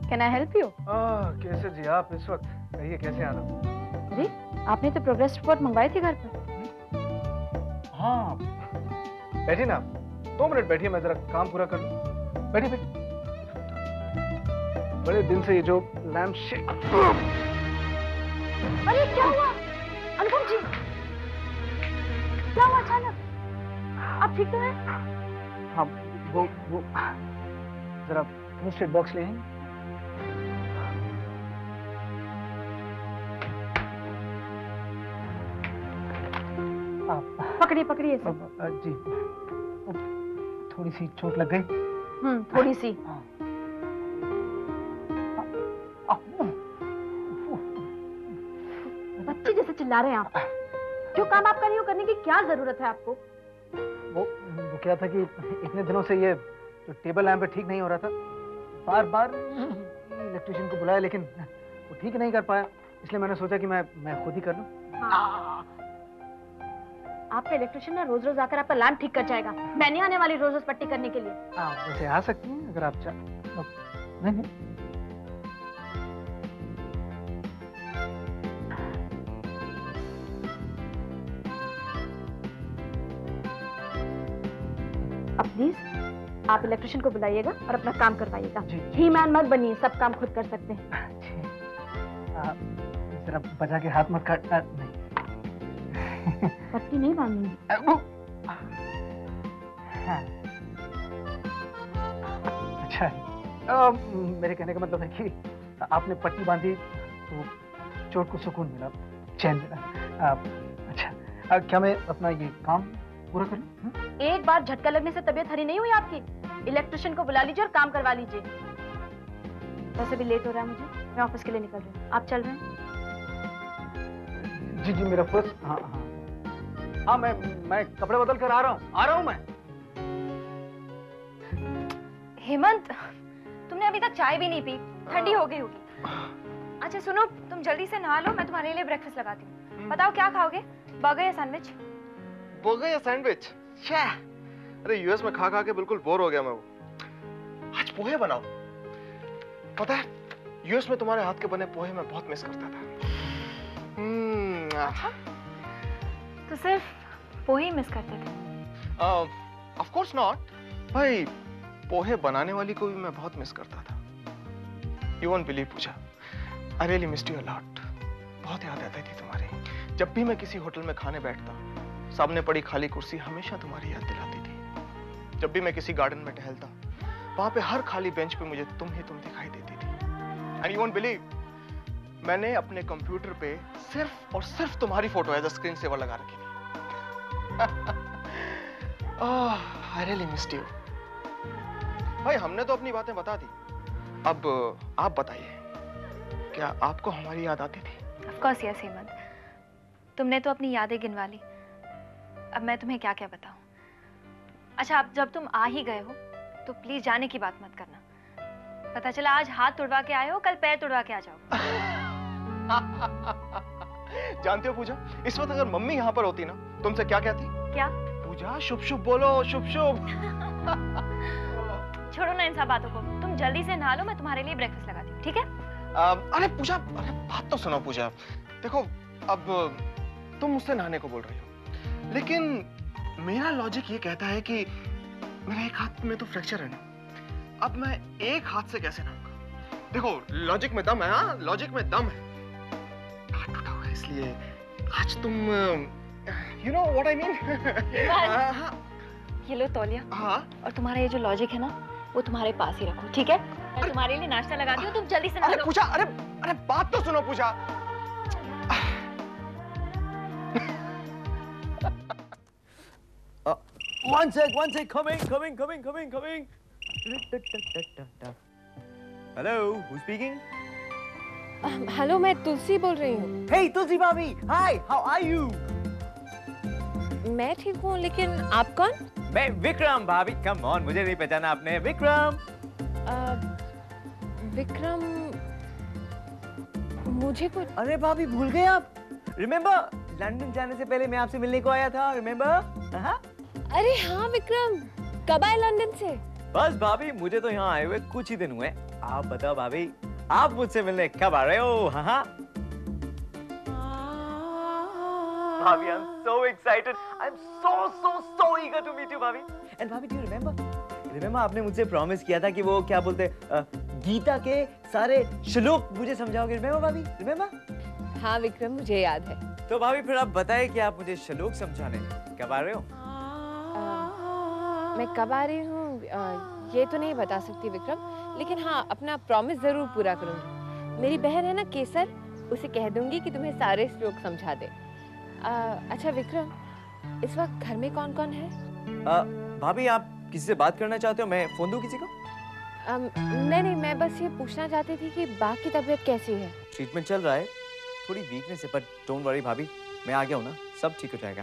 Can I help you? कैसे जी आप इस वक्त? कहिए कैसे आ रहा हूँ? अरे आपने तो प्रोग्रेस रिपोर्ट मंगवाई थी घर पर। हाँ बैठिए ना, 2 मिनट बैठिए, मैं जरा काम पूरा कर लूँ। बैठिए बैठिए। बड़े दिन से ये जो लैम्प शेक। अरे क्या हुआ अनुपम जी, क्या हुआ अचानक? आप ठीक तो हैं? हाँ वो जरा फर्स्ट एड बॉक्स ले आएं? पकड़िए पकड़िए जी, थोड़ी सी चोट लग गई। थोड़ी सी। बच्चे जैसे चिल्ला रहे हैं आप। जो काम आप कर रही हो करने की क्या जरूरत है आपको? वो क्या था कि इतने दिनों से ये जो टेबल लैंप ठीक नहीं हो रहा था, बार बार इलेक्ट्रिशियन को बुलाया लेकिन वो ठीक नहीं कर पाया, इसलिए मैंने सोचा कि मैं खुद ही कर लूं। हाँ। आपका इलेक्ट्रिशियन ना रोज रोज आकर आपका लैंप ठीक कर जाएगा। मैं नहीं आने वाली रोज रोज पट्टी करने के लिए। वैसे आ सकती हैं अगर आप चाहें। नहीं अब प्लीज आप इलेक्ट्रिशियन को बुलाइएगा और अपना काम करवाइएगा। ही मैन मत बनिए, सब काम खुद कर सकते हैं। जरा बजा के हाथ मत काट। नहीं पट्टी नहीं बांधनी। हाँ। अच्छा मेरे कहने का मतलब है कि आपने पट्टी बांधी तो चोट को सुकून मिला, चैन मिला। अच्छा क्या मैं अपना ये काम पूरा कर लूं? एक बार झटका लगने से तबीयत हरी नहीं हुई आपकी? इलेक्ट्रिशियन को बुला लीजिए और काम करवा लीजिए। वैसे भी लेट हो रहा है मुझे, मैं ऑफिस के लिए निकल रही हूँ। आप चल रहे हैं? जी मेरा फर्स्ट। हाँ मैं कपड़े बदल कर आ रहा हूँ मैं। हेमंत, तुमने अभी तक चाय भी नहीं पी, ठंडी हो गई होगी। अच्छा सुनो, तुम जल्दी से नहा लो, मैं तुम्हारे लिए ब्रेकफास्ट लगाती हूँ। बताओ क्या खाओगे, बर्गर या सैंडविच? बर्गर या सैंडविच? अरे यूएस में खा के बिल्कुल बोर हो गया मैं। वो आज पोहे बनाओ। पता है यूएस में तुम्हारे हाथ के बने पोहे मैं बहुत मिस करता था। अच्छा, तो सिर्फ पोहे ही मिस करते थे? ऑफ कोर्स नॉट भाई, पोहे बनाने वाली को भी मैं बहुत मिस करता था। You won't believe Pooja, I really missed you a lot. बहुत याद आती थी तुम्हारी। जब भी मैं किसी होटल में खाने बैठता, सामने पड़ी खाली कुर्सी हमेशा तुम्हारी याद दिलाती थी। जब भी मैं किसी गार्डन में टहलता, वहां पे हर खाली बेंच पे मुझे तुम दिखाई देती थी। एंड यू वोंट बिलीव, मैंने अपने कंप्यूटर पे सिर्फ और सिर्फ तुम्हारी photo as a screen saver लगा रखी थी। I really missed you. भाई हमने तो अपनी बातें बता दी, अब आप बताइए, क्या आपको हमारी याद आती थी? ऑफ कोर्स यस हेमंत, तुमने तो अपनी यादें गिनवा ली, अब मैं तुम्हें क्या क्या बताऊं। अच्छा, अब जब तुम आ ही गए हो तो प्लीज जाने की बात मत करना। पता चला आज हाथ तुड़वा के आए हो, कल पैर तुड़वा के आ जाओगे। जानते हो पूजा, इस वक्त अगर मम्मी यहाँ पर होती ना, तुमसे क्या कहती? क्या? पूजा शुभ शुभ बोलो, शुभ शुभ। छोड़ो ना इन सब बातों को, तुम जल्दी से नहा लो, मैं तुम्हारे लिए ब्रेकफास्ट लगाती हूँ, ठीक है? अरे पूजा, अरे बात तो सुनो पूजा। देखो अब तुम मुझसे नहाने को बोल रही हो, लेकिन मेरा लॉजिक ये कहता है कि मेरा एक हाथ में तो फ्रैक्चर है ना, अब मैं एक हाथ से कैसे नहाऊंगा? देखो लॉजिक में दम है, हाँ लॉजिक में दम है। हाथ टूटा हुआ है इसलिए आज तुम you know what I mean. ये लो तौलिया। हाँ, और तुम्हारा ये जो लॉजिक है ना, वो तुम्हारे पास ही रखो, ठीक है? मैं तुम्हारे लिए नाश्ता लगाती हूँ, तुम जल्दी से नहा लो। अरे पूजा, अरे बात तो सुनो पूजा। One sec, coming. Hello, who's speaking? Hello, मैं तुलसी बोल रही हूँ। Hey, तुलसी भाभी, hi, how are you? मैं ठीक हूँ, लेकिन आप कौन? मैं विक्रम भाभी, come on, मुझे नहीं पहचाना आपने? विक्रम। विक्रम, मुझे कुछ। अरे भाभी भूल गए आप? Remember लंदन जाने से पहले मैं आपसे मिलने को आया था, रिमेम्बर? अरे हाँ विक्रम, कब आए लंदन से? बस भाभी, मुझे तो यहाँ आए हुए कुछ ही दिन हुए। आप बताओ भाभी, आप मुझसे मिलने कब आ रहे हो? हाँ भाभी, I'm so excited. I'm so eager to meet you, भाभी. And भाभी, do you remember? Remember आपने मुझसे प्रॉमिस किया था कि वो क्या बोलते गीता के सारे श्लोक मुझे समझाओगे, remember भाभी? Remember? हाँ विक्रम, मुझे याद है। तो भाभी फिर आप बताइए कि आप मुझे श्लोक समझाने कब आ रहे हो? मैं कब आ रही हूँ ये तो नहीं बता सकती विक्रम, लेकिन हाँ अपना प्रॉमिस जरूर पूरा करूँगी। मेरी बहन है ना केसर, उसे कह दूंगी कि तुम्हें सारे श्लोक समझा दे। अच्छा विक्रम, इस वक्त घर में कौन कौन है? भाभी, आप किसी से बात करना चाहते हो? मैं फोन दूं किसी को? नहीं, मैं बस ये पूछना चाहती थी कि बा की तबीयत कैसी है? ट्रीटमेंट चल रहा है, थोड़ी वीकनेस है, पर डोंट वरी भाभी, मैं आ गया हूँ ना, सब ठीक हो जाएगा।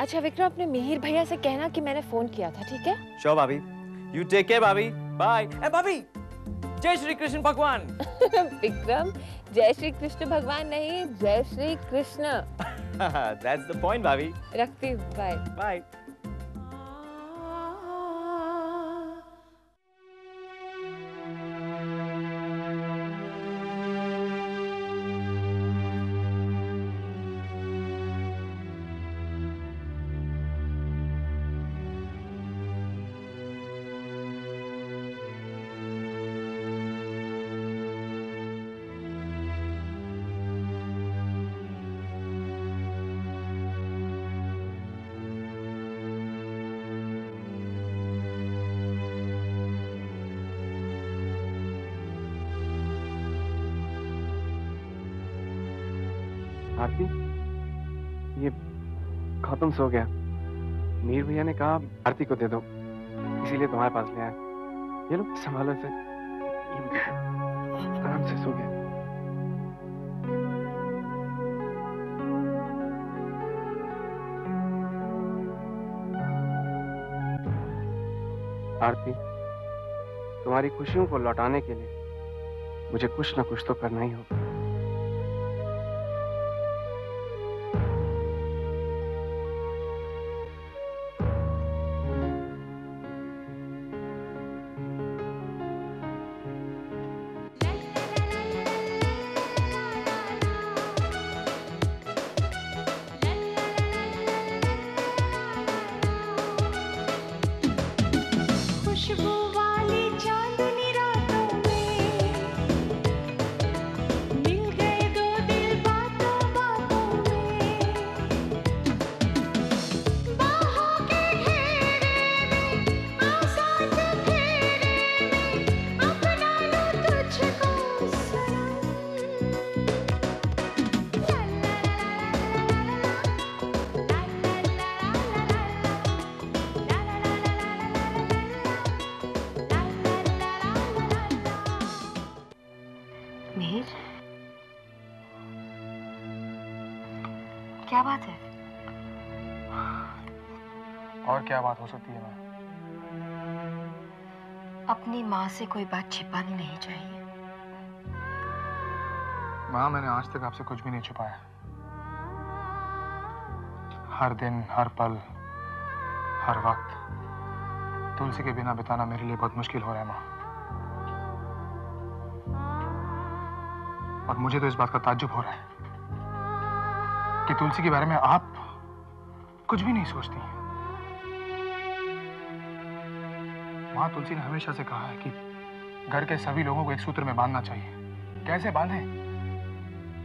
अच्छा विक्रम, अपने मिहिर भैया से कहना कि मैंने फोन किया था, ठीक है? श्योर भाभी, यू टेक केयर भाभी, बाय। भाभी, जय श्री कृष्ण भगवान। विक्रम, जय श्री कृष्ण भगवान नहीं, जय Shri Krishna. That's the point भाभी। रखती हूँ, बाय बाय। आरती, ये गौतम सो गया। मीर भैया ने कहा आरती को दे दो, इसीलिए तुम्हारे पास ले आया। ये लो, संभालो इसे। आराम से सो गया। आरती, तुम्हारी खुशियों को लौटाने के लिए मुझे कुछ ना कुछ तो करना ही होगा। क्या बात है? और क्या बात हो सकती है माँ? अपनी माँ से कोई बात छिपानी नहीं चाहिए। माँ, मैंने आज तक आपसे कुछ भी नहीं छुपाया। हर दिन, हर पल, हर वक्त तुलसी के बिना बिताना मेरे लिए बहुत मुश्किल हो रहा है माँ। और मुझे तो इस बात का ताज्जुब हो रहा है कि तुलसी के बारे में आप कुछ भी नहीं सोचती। माँ, तुलसी ने हमेशा से कहा है कि घर के सभी लोगों को एक सूत्र में बांधना चाहिए। कैसे बांधे?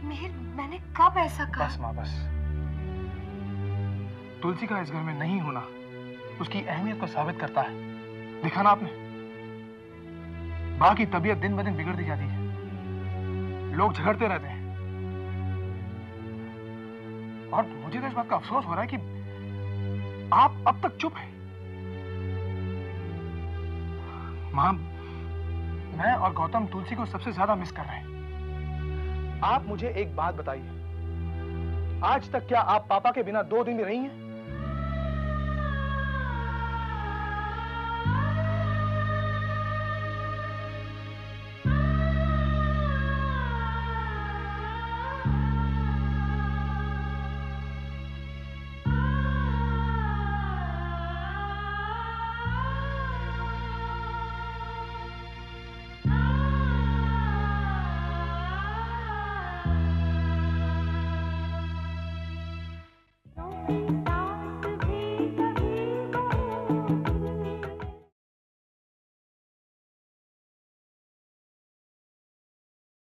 मिहिर, मैंने कब ऐसा कहा? बस माँ, बस। तुलसी का इस घर में नहीं होना उसकी अहमियत को साबित करता है। देखा ना आपने, बा की तबीयत दिन ब दिन बिगड़ती जाती है, लोग झगड़ते रहते हैं। और मुझे तो इस बात का अफसोस हो रहा है कि आप अब तक चुप हैं। मां, मैं और गौतम तुलसी को सबसे ज्यादा मिस कर रहे हैं। आप मुझे एक बात बताइए, आज तक क्या आप पापा के बिना 2 दिन भी रही हैं?